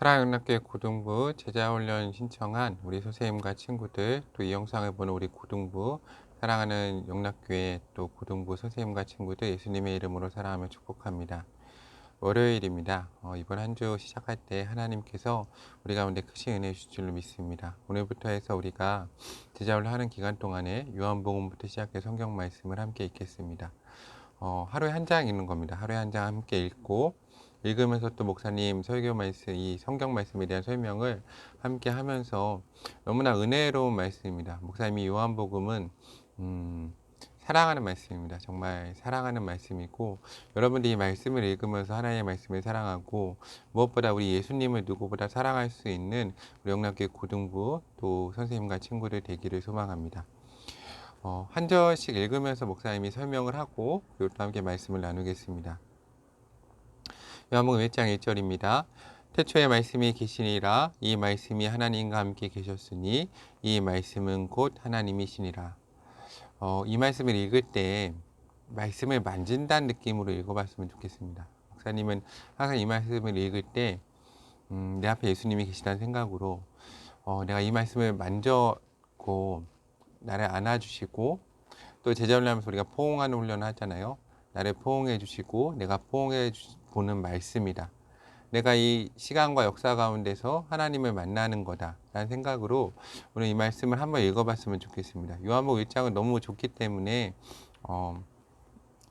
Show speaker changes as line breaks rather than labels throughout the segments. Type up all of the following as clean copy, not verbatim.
사랑학교회 고등부 제자훈련 신청한 우리 선생님과 친구들, 또 이 영상을 보는 우리 고등부, 사랑하는 영락교회 또 고등부 선생님과 친구들 예수님의 이름으로 사랑하며 축복합니다. 월요일입니다. 이번 한 주 시작할 때 하나님께서 우리 가운데 크신 은혜 주실 줄로 믿습니다. 오늘부터 해서 우리가 제자훈련 하는 기간 동안에 요한복음부터 시작해 성경 말씀을 함께 읽겠습니다. 하루에 한 장 읽는 겁니다. 하루에 한 장 함께 읽고 읽으면서 또 목사님 설교 말씀, 이 성경 말씀에 대한 설명을 함께 하면서 너무나 은혜로운 말씀입니다. 목사님이 요한복음은 사랑하는 말씀입니다. 정말 사랑하는 말씀이고 여러분들이 이 말씀을 읽으면서 하나님의 말씀을 사랑하고 무엇보다 우리 예수님을 누구보다 사랑할 수 있는 우리 영락교회 고등부 또 선생님과 친구들 되기를 소망합니다. 한 절씩 읽으면서 목사님이 설명을 하고 그리고 또 함께 말씀을 나누겠습니다. 요한복음 1장 1절입니다. 태초에 말씀이 계시니라. 이 말씀이 하나님과 함께 계셨으니 이 말씀은 곧 하나님이시니라. 이 말씀을 읽을 때 말씀을 만진다는 느낌으로 읽어봤으면 좋겠습니다. 목사님은 항상 이 말씀을 읽을 때 내 앞에 예수님이 계시다는 생각으로 내가 이 말씀을 만졌고 나를 안아주시고 또 제자훈련 하면서 우리가 포옹하는 훈련을 하잖아요. 나를 포옹해 주시고 내가 포옹해 보는 말씀이다. 내가 이 시간과 역사 가운데서 하나님을 만나는 거다 라는 생각으로 오늘 이 말씀을 한번 읽어봤으면 좋겠습니다. 요한복음 1장은 너무 좋기 때문에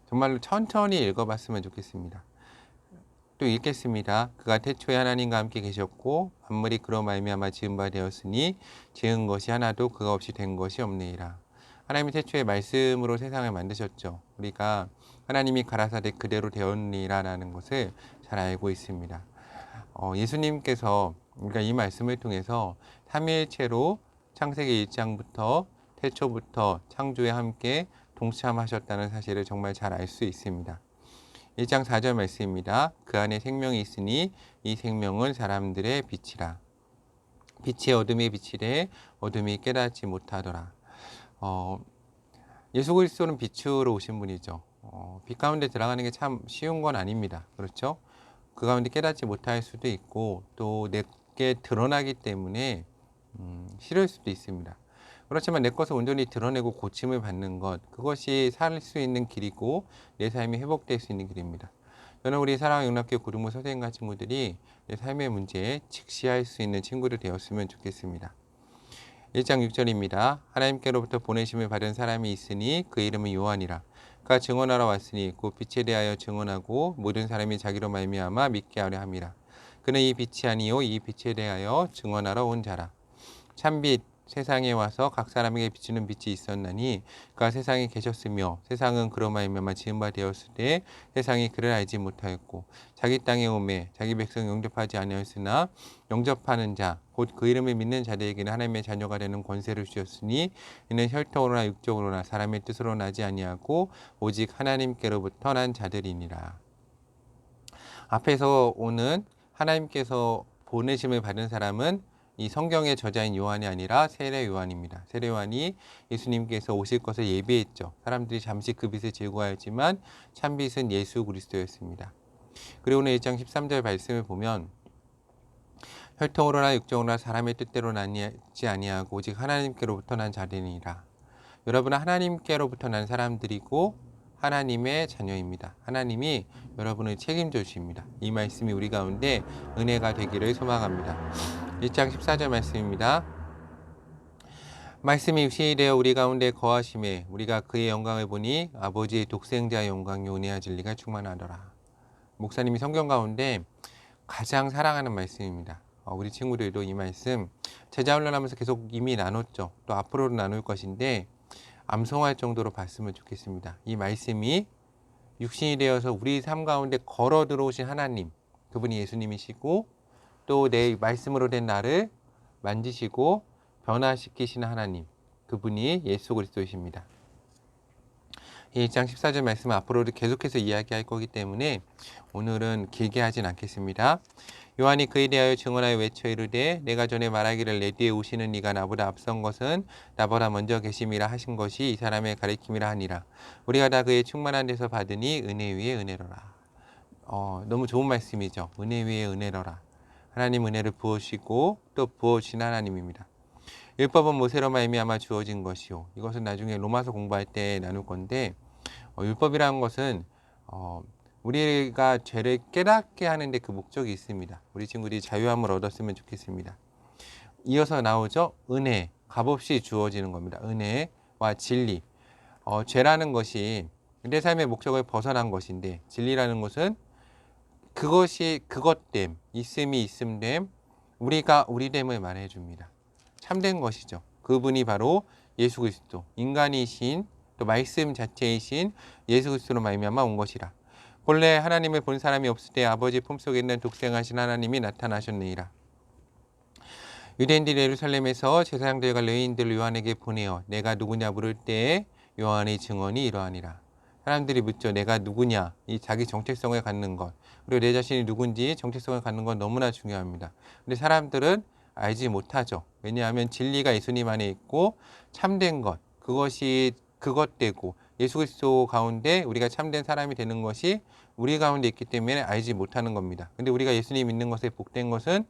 정말로 천천히 읽어봤으면 좋겠습니다. 또 읽겠습니다. 그가 태초에 하나님과 함께 계셨고 만물이 그로 말미암아 지은 바 되었으니 지은 것이 하나도 그가 없이 된 것이 없느니라. 하나님이 태초에 말씀으로 세상을 만드셨죠. 우리가 하나님이 가라사대 그대로 되었느니라라는 것을 잘 알고 있습니다. 예수님께서 우리가 이 말씀을 통해서 삼위일체로 창세기 1장부터 태초부터 창조에 함께 동참하셨다는 사실을 정말 잘 알 수 있습니다. 1장 4절 말씀입니다. 그 안에 생명이 있으니 이 생명은 사람들의 빛이라. 빛이 어둠의 빛이래 어둠이 깨닫지 못하더라. 예수 그리스도는 빛으로 오신 분이죠. 빛 가운데 들어가는 게 참 쉬운 건 아닙니다. 그렇죠? 그 가운데 깨닫지 못할 수도 있고 또 내게 드러나기 때문에 싫을 수도 있습니다. 그렇지만 내 것을 온전히 드러내고 고침을 받는 것, 그것이 살 수 있는 길이고 내 삶이 회복될 수 있는 길입니다. 저는 우리 사랑하는 영락교회 고등부 선생님과 친구들이 내 삶의 문제에 직시할 수 있는 친구들 되었으면 좋겠습니다. 1장 6절입니다. 하나님께로부터 보내심을 받은 사람이 있으니 그 이름은 요한이라. 그가 증언하러 왔으니 곧 빛에 대하여 증언하고 모든 사람이 자기로 말미암아 믿게 하려 함이라. 그는 이 빛이 아니요 이 빛에 대하여 증언하러 온 자라. 참빛 세상에 와서 각 사람에게 비추는 빛이 있었나니 그가 세상에 계셨으며 세상은 그로 말미암아 지은 바 되었을 때 세상이 그를 알지 못하였고 자기 땅에 오매 자기 백성 영접하지 아니하였으나 영접하는 자 곧 그 이름을 믿는 자들에게는 하나님의 자녀가 되는 권세를 주셨으니 이는 혈통으로나 육적으로나 사람의 뜻으로 나지 아니하고 오직 하나님께로부터 난 자들이니라. 앞에서 오는 하나님께서 보내심을 받은 사람은 이 성경의 저자인 요한이 아니라 세례 요한입니다. 세례 요한이 예수님께서 오실 것을 예비했죠. 사람들이 잠시 그 빛을 즐거워했지만 참빛은 예수 그리스도였습니다. 그리고 오늘 1장 13절 말씀을 보면 혈통으로나 육정으로나 사람의 뜻대로 나지 아니하고 오직 하나님께로부터 난 자들이니라. 여러분은 하나님께로부터 난 사람들이고 하나님의 자녀입니다. 하나님이 여러분을 책임져 주십니다. 이 말씀이 우리 가운데 은혜가 되기를 소망합니다. 1장 14절 말씀입니다. 말씀이 육신이 되어 우리 가운데 거하심에 우리가 그의 영광을 보니 아버지의 독생자의 영광이 온유한 진리가 충만하더라. 목사님이 성경 가운데 가장 사랑하는 말씀입니다. 우리 친구들도 이 말씀 제자훈련하면서 계속 이미 나눴죠. 또 앞으로도 나눌 것인데 암송할 정도로 봤으면 좋겠습니다. 이 말씀이 육신이 되어서 우리 삶 가운데 걸어 들어오신 하나님, 그분이 예수님이시고 또 내 말씀으로 된 나를 만지시고 변화시키시는 하나님, 그분이 예수 그리스도이십니다. 1장 14절 말씀은 앞으로도 계속해서 이야기할 거기 때문에 오늘은 길게 하진 않겠습니다. 요한이 그에 대하여 증언하여 외쳐 이르되 내가 전에 말하기를 내 뒤에 오시는 이가 나보다 앞선 것은 나보다 먼저 계심이라 하신 것이 이 사람의 가리킴이라 하니라. 우리가 다 그의 충만한 데서 받으니 은혜 위에 은혜로라. 너무 좋은 말씀이죠. 은혜 위에 은혜로라. 하나님 은혜를 부으시고 또 부어주신 하나님입니다. 율법은 모세로 말미암아 주어진 것이요. 이것은 나중에 로마서 공부할 때 나눌 건데 율법이라는 것은 우리가 죄를 깨닫게 하는데 그 목적이 있습니다. 우리 친구들이 자유함을 얻었으면 좋겠습니다. 이어서 나오죠. 은혜, 값없이 주어지는 겁니다. 은혜와 진리. 죄라는 것이 내 삶의 목적을 벗어난 것인데 진리라는 것은 그것이 그것됨, 있음이 있음됨, 우리가 우리됨을 말해줍니다. 참된 것이죠. 그분이 바로 예수 그리스도, 인간이신 또 말씀 자체이신 예수 그리스도로 말미암아 온 것이라. 본래 하나님을 본 사람이 없을 때 아버지 품속에 있는 독생하신 하나님이 나타나셨느니라. 유대인들이 예루살렘에서 제사장들과 레위인들을 요한에게 보내어 내가 누구냐 물을 때에 요한의 증언이 이러하니라. 사람들이 묻죠. 내가 누구냐? 이 자기 정체성을 갖는 것. 그리고 내 자신이 누군지 정체성을 갖는 건 너무나 중요합니다. 근데 사람들은 알지 못하죠. 왜냐하면 진리가 예수님 안에 있고 참된 것, 그것이 그것되고 예수 그리스도 가운데 우리가 참된 사람이 되는 것이 우리 가운데 있기 때문에 알지 못하는 겁니다. 근데 우리가 예수님 믿는 것에 복된 것은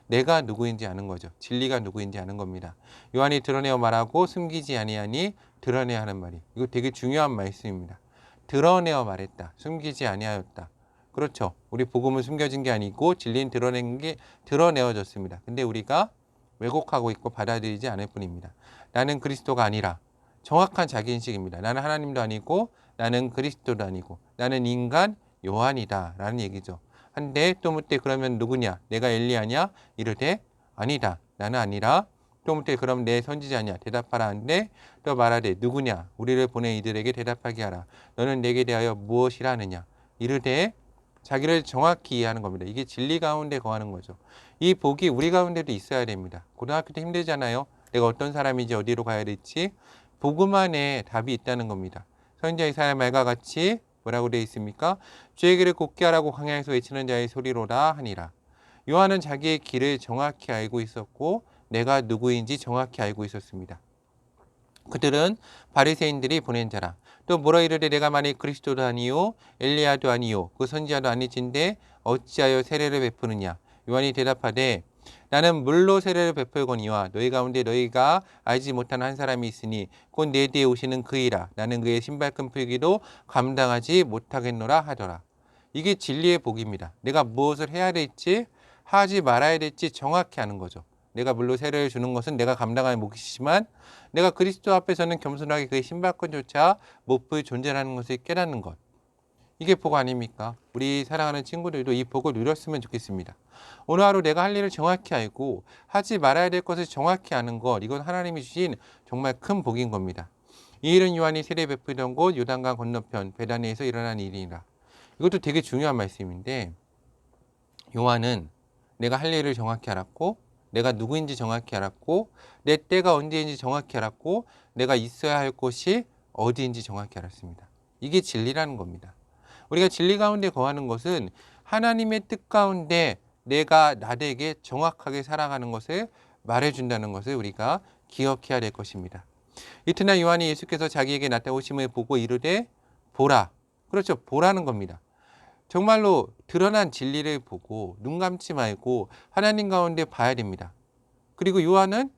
내가 누구인지 아는 거죠. 진리가 누구인지 아는 겁니다. 요한이 드러내어 말하고 숨기지 아니하니 드러내야 하는 말이. 이거 되게 중요한 말씀입니다. 드러내어 말했다. 숨기지 아니하였다. 그렇죠. 우리 복음은 숨겨진 게 아니고 진리는 드러낸 게 드러내어졌습니다. 근데 우리가 왜곡하고 있고 받아들이지 않을 뿐입니다. 나는 그리스도가 아니라 정확한 자기인식입니다. 나는 하나님도 아니고 나는 그리스도도 아니고 나는 인간 요한이다 라는 얘기죠. 한데 또 묻되 그러면 누구냐? 내가 엘리야냐? 이르되 아니다. 나는 아니라. 또 묻되 그럼 내 선지자냐? 대답하라 한데 또 말하되 누구냐? 우리를 보내 이들에게 대답하게 하라. 너는 내게 대하여 무엇이라 하느냐? 이르되 자기를 정확히 이해하는 겁니다. 이게 진리 가운데 거하는 거죠. 이 복이 우리 가운데도 있어야 됩니다. 고등학교 때 힘들잖아요. 내가 어떤 사람인지 어디로 가야 될지 복음 안에 답이 있다는 겁니다. 선지자 이사야 말과 같이 뭐라고 되어 있습니까? 주의 길을 곧게 하라고 광야에서 외치는 자의 소리로다 하니라. 요한은 자기의 길을 정확히 알고 있었고 내가 누구인지 정확히 알고 있었습니다. 그들은 바리새인들이 보낸 자라. 또 뭐라 이르되 내가 만일 그리스도도 아니요 엘리야도 아니요 그 선지자도 아니진데 어찌하여 세례를 베푸느냐. 요한이 대답하되 나는 물로 세례를 베풀거니와 너희 가운데 너희가 알지 못하는 한 사람이 있으니 곧 내 뒤에 오시는 그이라. 나는 그의 신발끈 풀기도 감당하지 못하겠노라 하더라. 이게 진리의 복입니다. 내가 무엇을 해야 될지 하지 말아야 될지 정확히 아는 거죠. 내가 물로 세례를 주는 것은 내가 감당할 몫이지만 내가 그리스도 앞에서는 겸손하게 그의 신발끈조차 못 풀 존재라는 것을 깨닫는 것. 이게 복 아닙니까? 우리 사랑하는 친구들도 이 복을 누렸으면 좋겠습니다. 오늘 하루 내가 할 일을 정확히 알고 하지 말아야 될 것을 정확히 아는 것, 이건 하나님이 주신 정말 큰 복인 겁니다. 이 일은 요한이 세례 베푸던 곳 요단강 건너편 베다니에서 일어난 일이니라. 이것도 되게 중요한 말씀인데 요한은 내가 할 일을 정확히 알았고 내가 누구인지 정확히 알았고 내 때가 언제인지 정확히 알았고 내가 있어야 할 곳이 어디인지 정확히 알았습니다. 이게 진리라는 겁니다. 우리가 진리 가운데 거하는 것은 하나님의 뜻 가운데 내가 나에게 정확하게 살아가는 것을 말해준다는 것을 우리가 기억해야 될 것입니다. 이튿날 요한이 예수께서 자기에게 나타오심을 보고 이르되 보라. 그렇죠. 보라는 겁니다. 정말로 드러난 진리를 보고 눈 감지 말고 하나님 가운데 봐야 됩니다. 그리고 요한은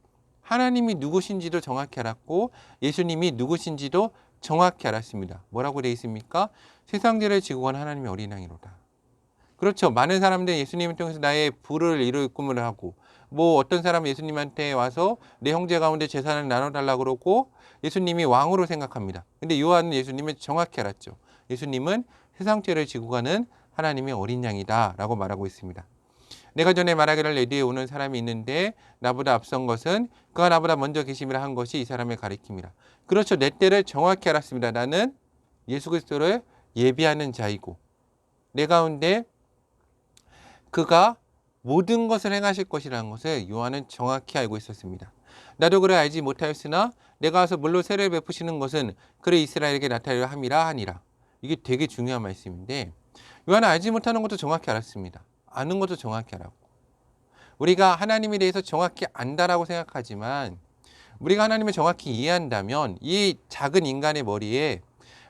하나님이 누구신지도 정확히 알았고 예수님이 누구신지도 정확히 알았습니다. 뭐라고 되어 있습니까? 세상 죄를 지고 간 하나님의 어린 양이로다. 그렇죠. 많은 사람들이 예수님을 통해서 나의 부를 이룰 꿈을 하고 뭐 어떤 사람은 예수님한테 와서 내 형제 가운데 재산을 나눠달라고 그러고 예수님이 왕으로 생각합니다. 근데 요한은 예수님을 정확히 알았죠. 예수님은 세상 죄를 지고 가는 하나님의 어린 양이다 라고 말하고 있습니다. 내가 전에 말하기를 내 뒤에 오는 사람이 있는데 나보다 앞선 것은 그가 나보다 먼저 계심이라 한 것이 이 사람을 가리킵니다. 그렇죠. 내 때를 정확히 알았습니다. 나는 예수 그리스도를 예비하는 자이고 내 가운데 그가 모든 것을 행하실 것이라는 것을 요한은 정확히 알고 있었습니다. 나도 그를 알지 못하였으나 내가 와서 물로 세례를 베푸시는 것은 그를 이스라엘에게 나타내려 함이라 하니라. 이게 되게 중요한 말씀인데 요한은 알지 못하는 것도 정확히 알았습니다. 아는 것도 정확히 알았고 우리가 하나님에 대해서 정확히 안다라고 생각하지만 우리가 하나님을 정확히 이해한다면 이 작은 인간의 머리에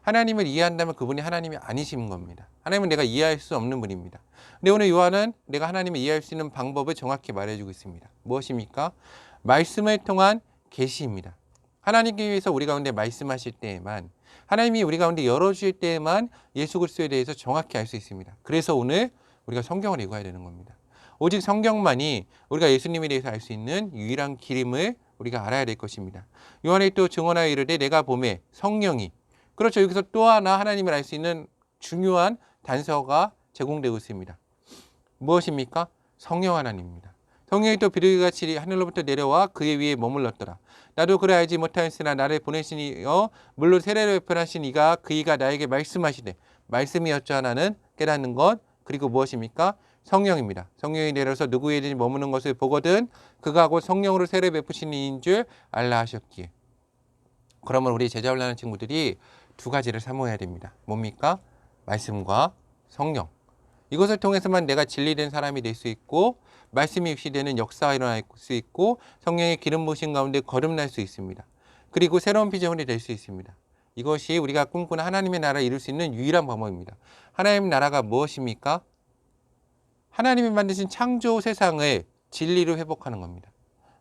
하나님을 이해한다면 그분이 하나님이 아니신 겁니다. 하나님은 내가 이해할 수 없는 분입니다. 근데 오늘 요한은 내가 하나님을 이해할 수 있는 방법을 정확히 말해주고 있습니다. 무엇입니까? 말씀을 통한 계시입니다. 하나님께서 우리 가운데 말씀하실 때에만, 하나님이 우리 가운데 열어주실 때에만 예수 그리스도에 대해서 정확히 알 수 있습니다. 그래서 오늘 우리가 성경을 읽어야 되는 겁니다. 오직 성경만이 우리가 예수님에 대해서 알 수 있는 유일한 길임을 우리가 알아야 될 것입니다. 요한이 또 증언하여 이르되 내가 보매 성령이, 그렇죠. 여기서 또 하나 하나님을 알 수 있는 중요한 단서가 제공되고 있습니다. 무엇입니까? 성령 하나님입니다. 성령이 또 비둘기같이 하늘로부터 내려와 그의 위에 머물렀더라. 나도 그를 알지 못하였으나 나를 보내시니여 물로 세례를 베풀하신 이가 그이가 나에게 말씀하시되, 말씀이었죠. 하나는 깨닫는 것, 그리고 무엇입니까? 성령입니다. 성령이 내려서 누구에든지 머무는 것을 보거든 그가 곧 성령으로 세례 베푸신 이인 줄 알라 하셨기에. 그러면 우리 제자 훈련하는 친구들이 두 가지를 사모해야 됩니다. 뭡니까? 말씀과 성령. 이것을 통해서만 내가 진리된 사람이 될 수 있고, 말씀이 입시되는 역사가 일어날 수 있고, 성령의 기름 부으신 가운데 거듭날 수 있습니다. 그리고 새로운 피조물이 될 수 있습니다. 이것이 우리가 꿈꾸는 하나님의 나라를 이룰 수 있는 유일한 방법입니다. 하나님의 나라가 무엇입니까? 하나님이 만드신 창조 세상을 진리로 회복하는 겁니다.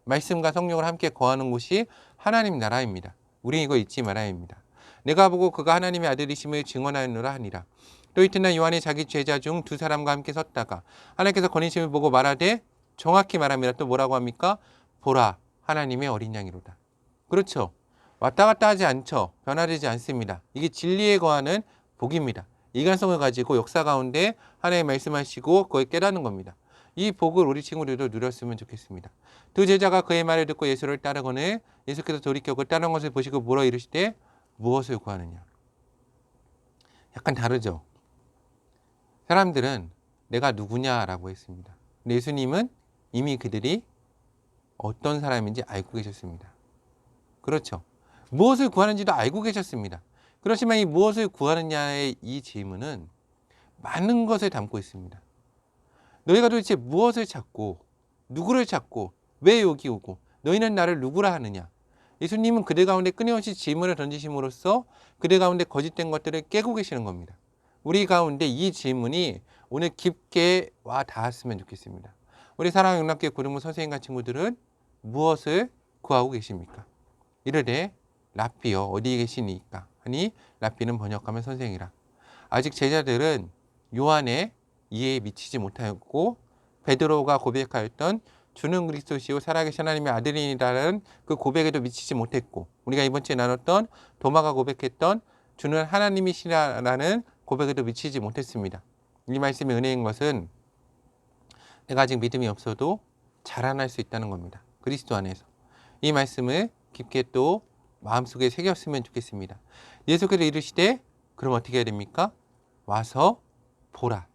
말씀과 성령을 함께 거하는 곳이 하나님 나라입니다. 우리 이거 잊지 말아야 합니다. 내가 보고 그가 하나님의 아들이심을 증언하였노라 하니라. 또 이튿날 요한이 자기 제자 중 두 사람과 함께 섰다가 하나님께서 거니심을 보고 말하되, 정확히 말합니다. 또 뭐라고 합니까? 보라, 하나님의 어린 양이로다. 그렇죠. 왔다 갔다 하지 않죠. 변화되지 않습니다. 이게 진리에 거하는 복입니다. 이간성을 가지고 역사 가운데 하나님 말씀하시고 그걸 깨닫는 겁니다. 이 복을 우리 친구들도 누렸으면 좋겠습니다. 두 제자가 그의 말을 듣고 예수를 따르거늘 예수께서 돌이켜 그 따르는 것을 보시고 물어 이르시되 무엇을 구하느냐. 약간 다르죠. 사람들은 내가 누구냐라고 했습니다. 근데 예수님은 이미 그들이 어떤 사람인지 알고 계셨습니다. 그렇죠. 무엇을 구하는지도 알고 계셨습니다. 그렇지만 이 무엇을 구하느냐의 이 질문은 많은 것을 담고 있습니다. 너희가 도대체 무엇을 찾고, 누구를 찾고, 왜 여기 오고, 너희는 나를 누구라 하느냐. 예수님은 그들 가운데 끊임없이 질문을 던지심으로써 그들 가운데 거짓된 것들을 깨고 계시는 겁니다. 우리 가운데 이 질문이 오늘 깊게 와 닿았으면 좋겠습니다. 우리 사랑하는 영락교회 고등부 선생님과 친구들은 무엇을 구하고 계십니까? 이르되 랍비여 어디에 계시니까 하니, 랍비는 번역하면 선생이라. 아직 제자들은 요한의 이해에 미치지 못하였고, 베드로가 고백하였던 주는 그리스도시요 살아계신 하나님의 아들이라는 그 고백에도 미치지 못했고, 우리가 이번 주에 나눴던 도마가 고백했던 주는 하나님이시라는 고백에도 미치지 못했습니다. 이 말씀의 은혜인 것은 내가 아직 믿음이 없어도 자라날 수 있다는 겁니다. 그리스도 안에서. 이 말씀을 깊게 또 마음속에 새겼으면 좋겠습니다. 예수께서 이르시되 그럼 어떻게 해야 됩니까? 와서 보라.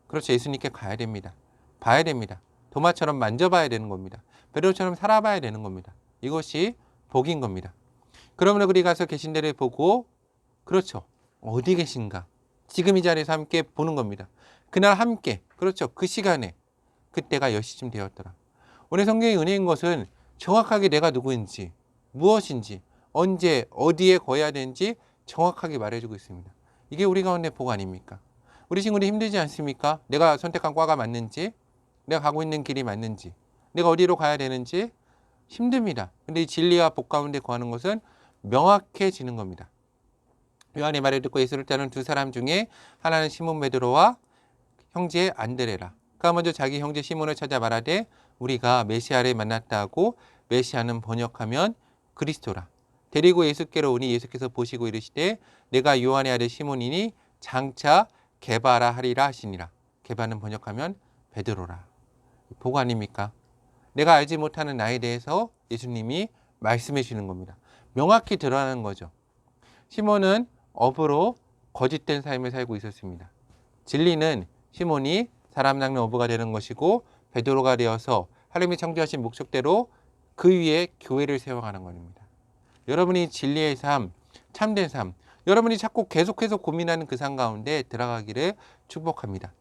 그렇죠. 예수님께 가야 됩니다. 봐야 됩니다. 도마처럼 만져봐야 되는 겁니다. 베드로처럼 살아봐야 되는 겁니다. 이것이 복인 겁니다. 그러므로 그리 가서 계신 데를 보고, 그렇죠. 어디 계신가? 지금 이 자리에서 함께 보는 겁니다. 그날 함께, 그렇죠. 그 시간에, 그때가 10시쯤 되었더라. 오늘 성경의 은혜인 것은 정확하게 내가 누구인지, 무엇인지, 언제, 어디에 거해야 되는지 정확하게 말해주고 있습니다. 이게 우리 가운데 복 아닙니까? 우리 친구들 힘들지 않습니까? 내가 선택한 과가 맞는지, 내가 가고 있는 길이 맞는지, 내가 어디로 가야 되는지 힘듭니다. 근데 이 진리와 복 가운데 거하는 것은 명확해지는 겁니다. 요한의 말을 듣고 예수를 따르는 두 사람 중에 하나는 시몬 베드로와 형제 안드레라. 그가 먼저 자기 형제 시몬을 찾아 말하되 우리가 메시아를 만났다 하고, 메시아는 번역하면 그리스도라. 데리고 예수께로 오니 예수께서 보시고 이르시되 내가 요한의 아들 시몬이니 장차 게바라 하리라 하시니라. 게바는 번역하면 베드로라. 복 아닙니까? 내가 알지 못하는 나에 대해서 예수님이 말씀해 주시는 겁니다. 명확히 드러나는 거죠. 시몬은 어부로 거짓된 삶을 살고 있었습니다. 진리는 시몬이 사람 낚는 어부가 되는 것이고, 베드로가 되어서 하나님이 창조하신 목적대로 그 위에 교회를 세워가는 겁니다. 여러분이 진리의 삶, 참된 삶, 여러분이 자꾸 계속해서 고민하는 그 삶 가운데 들어가기를 축복합니다.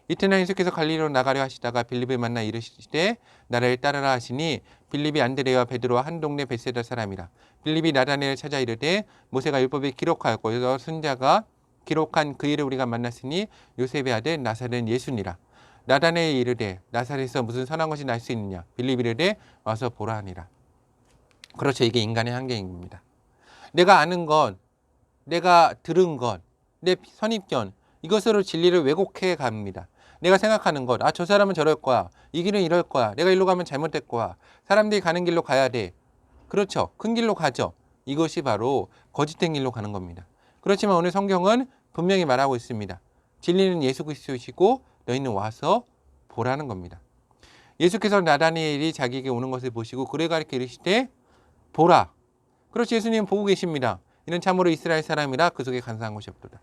이튿날 예수께서 갈릴리로 나가려 하시다가 빌립을 만나 이르시되 나를 따르라 하시니, 빌립이 안드레와 베드로와 한 동네 벳세다 사람이라. 빌립이 나다나엘을 찾아 이르되 모세가 율법에 기록하였고 여러 선지자가 기록한 그 일을 우리가 만났으니 요셉의 아들 나사렛 예수니라. 나다나엘이 이르되 나사렛에서 무슨 선한 것이 날 수 있느냐. 빌립이 이르되 와서 보라 하니라. 그렇죠. 이게 인간의 한계입니다. 내가 아는 것, 내가 들은 것, 내 선입견, 이것으로 진리를 왜곡해 갑니다. 내가 생각하는 것, 저 사람은 저럴 거야. 이 길은 이럴 거야. 내가 일로 가면 잘못될 거야. 사람들이 가는 길로 가야 돼. 그렇죠. 큰 길로 가죠. 이것이 바로 거짓된 길로 가는 겁니다. 그렇지만 오늘 성경은 분명히 말하고 있습니다. 진리는 예수 그리스도이시고 너희는 와서 보라는 겁니다. 예수께서 나다니엘이 자기에게 오는 것을 보시고 그를 가리켜 이르시되 보라. 그렇지, 예수님은 보고 계십니다. 이는 참으로 이스라엘 사람이라 그 속에 간사한 것이 없도다.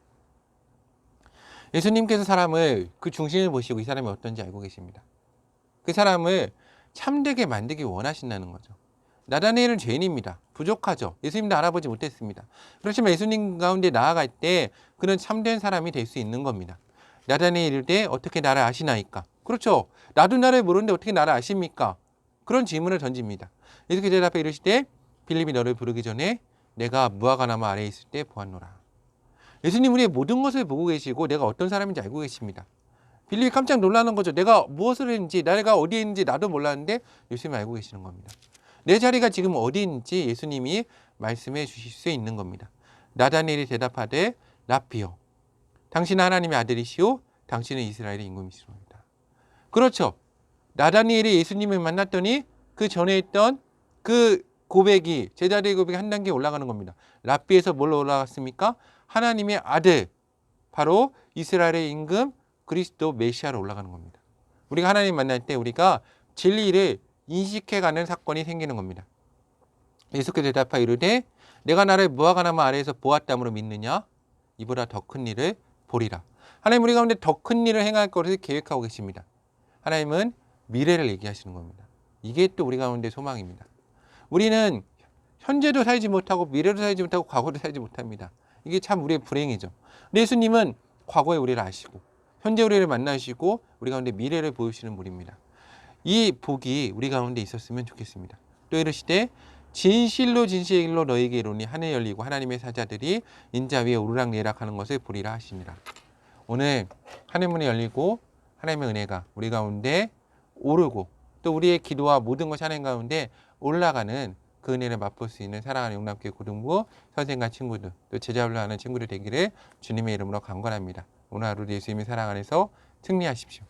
예수님께서 사람을 그 중심을 보시고 이 사람이 어떤지 알고 계십니다. 그 사람을 참되게 만들기 원하신다는 거죠. 나다니엘은 죄인입니다. 부족하죠. 예수님도 알아보지 못했습니다. 그렇지만 예수님 가운데 나아갈 때 그는 참된 사람이 될 수 있는 겁니다. 나다니엘이 이르되 어떻게 나를 아시나이까? 그렇죠. 나도 나를 모르는데 어떻게 나를 아십니까? 그런 질문을 던집니다. 예수께서 대답해 이르시되 빌립이 너를 부르기 전에 내가 무화과나무 아래에 있을 때 보았노라. 예수님 우리의 모든 것을 보고 계시고 내가 어떤 사람인지 알고 계십니다. 빌립이 깜짝 놀라는 거죠. 내가 무엇을 했는지, 내가 어디에 있는지 나도 몰랐는데 예수님이 알고 계시는 겁니다. 내 자리가 지금 어디 있는지 예수님이 말씀해 주실 수 있는 겁니다. 나다니엘이 대답하되 라피요. 당신은 하나님의 아들이시오. 당신은 이스라엘의 임금이시로다. 그렇죠. 나다니엘이 예수님을 만났더니 그 전에 있던 그 고백이, 제자들의 고백이 한 단계 올라가는 겁니다. 라피에서 뭘로 올라갔습니까? 하나님의 아들, 바로 이스라엘의 임금 그리스도 메시아로 올라가는 겁니다. 우리가 하나님 만날 때 우리가 진리를 인식해가는 사건이 생기는 겁니다. 예수께서 대답하여 이르되 내가 나를 무화과나무 아래에서 보았다므로 믿느냐? 이보다 더 큰 일을 보리라. 하나님 우리 가운데 더 큰 일을 행할 것을 계획하고 계십니다. 하나님은 미래를 얘기하시는 겁니다. 이게 또 우리 가운데 소망입니다. 우리는 현재도 살지 못하고 미래도 살지 못하고 과거도 살지 못합니다. 이게 참 우리의 불행이죠. 근데 예수님은 과거에 우리를 아시고 현재 우리를 만나시고 우리 가운데 미래를 보여주시는 분입니다. 이 복이 우리 가운데 있었으면 좋겠습니다. 또 이르시되 진실로 진실로 너에게 이르노니 하늘 열리고 하나님의 사자들이 인자 위에 오르락내리락하는 것을 보리라 하시니라. 오늘 하늘문이 열리고 하나님의 은혜가 우리 가운데 오르고 또 우리의 기도와 모든 것이 하나님 가운데 올라가는 그 은혜를 맛볼 수 있는 사랑하는 용남교회 고등부 선생과 친구들 또 제자훈련하는 친구들 되기를 주님의 이름으로 간구합니다. 오늘 하루도 예수님의 사랑 안에서 승리하십시오.